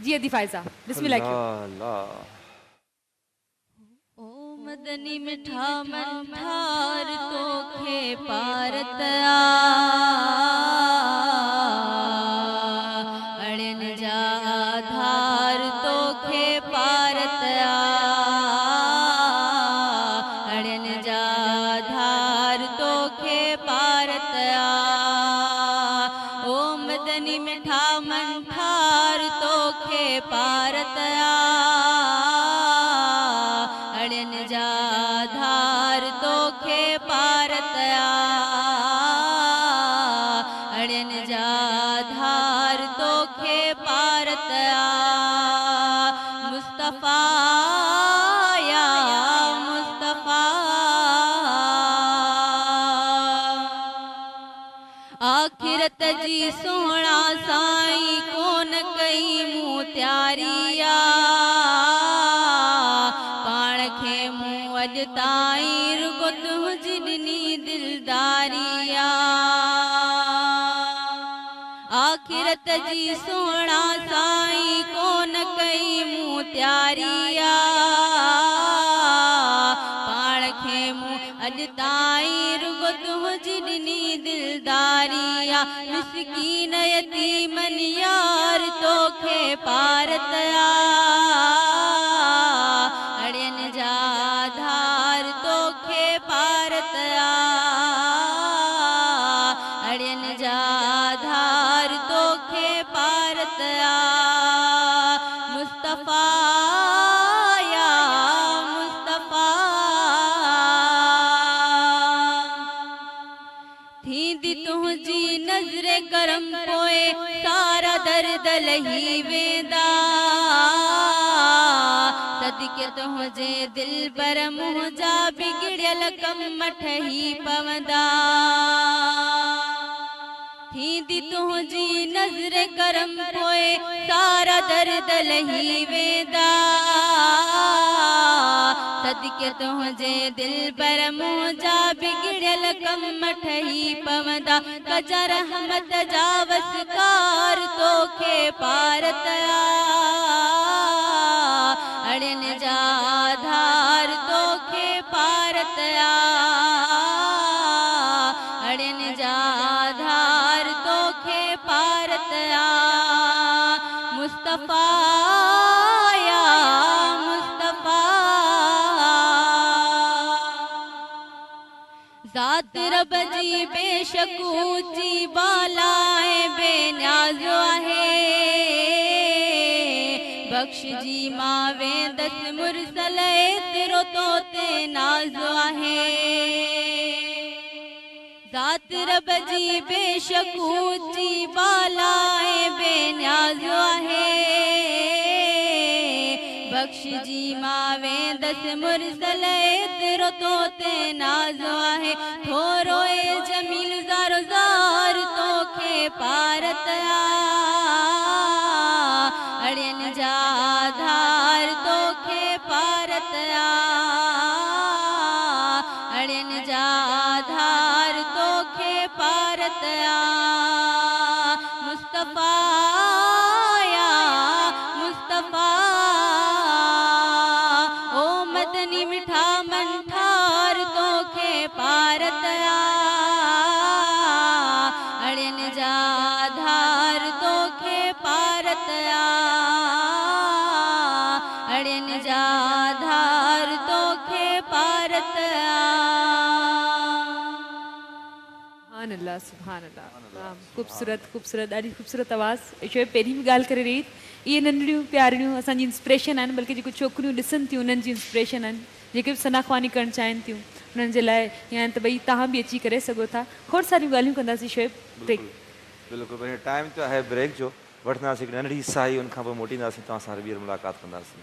जी अदी फाइजा बिस्मिल्लाह क्यों ओ मदनी मिठा मन ठार तोखे पारतया अड़न जा आधार तोखे पारतया अड़न जा आधार तोखे पारतया ओ मदनी मिठा मन ठार तोखे पारतया अड़न जा आधार तोखे पारतया अड़न जा आधार तोखे पारतया मुस्तफा या मुस्तफा आखिरत जी सोहणा साईं कोन कई मूं त्यारिया पाण खे मूं अॼु ताईं रुगो तुंहिंजी ॾिनी दिलदारिया आखिरत जी सोहणा साईं कोन कई मूं त्यारिया पाण खे मूं अॼु ताईं रुगो तुंहिंजी ॾिनी दिलदारिया मिसकीन यतीमन यार तोखे पारतया अड़न जा आधार तोखे पारतया अड़न जा आधार तोखे पारतया मुस्तफा या मुस्तफा थींदी तुंहिंजी नज़र करम पोए सारा दर्द लही वेंदा सदके तुंहिंजे दिल पर मुंहिंजा बिगड़ियल कम ठही पवंदा थींदी तुंहिंजी नज़र करम पोए सारा दर्द लही वेंदा सदके तुंहिंजे दिल पर मुंहिंजा बिगड़ियल कम ठही पवंदा कजा रहमत जा वसकार तोखे पारतया अड़न जा आधार तोखे पारतया अड़न जा आधार तोखे पारतया मुस्तफा या मुस्तफा ज़ात रब जी बेशक ऊंची बालाए बेनियाज़ो आहे बख्श जी मां वेंदस मुरसल एतिरो तो ते नाज़ो आहे ज़ात रब जी बेशक ऊंची बालाए बेनियाज़ो आहे बख्श जी मां वेंदस मुरसल एतिरो तो ते नाज़ो आहे थोरो ए जमील ज़ारो ज़ार तोखे पारतया अड़न जा आधार तोखे पारतया अड़न जा आधार तोखे पारतया मुस्तफा या मुस्तफा ओ मदनी मिठा मन ठार तोखे पारतया अड़न जा आधार तोखे पारतया अड़न जा आधार तोखे पारतया सुभान अल्लाह खूबसूरत खूबसूरत ॾाढी खूबसूरत आवाज़ शोएब पहिरीं बि ॻाल्हि करे रही इहे नंढड़ियूं प्यारियूं असांजी इंस्पिरेशन आहिनि बल्कि जेको छोकिरियूं ॾिसनि थियूं उन्हनि जी इंस्पिरेशन आहिनि जेके बि सनाख़वानी करणु चाहिनि थियूं उन्हनि जे लाइ या त भई तव्हां बि अची करे सघो था खोड़ सारियूं ॻाल्हियूं कंदासीं शोएब ब्रेक बिल्कुलु भई टाइम त आहे ब्रेक जो वठंदासीं हिकु नंढड़ी साई उनखां पोइ मोटींदासीं तव्हां सां ॿीहर मुलाक़ात कंदासीं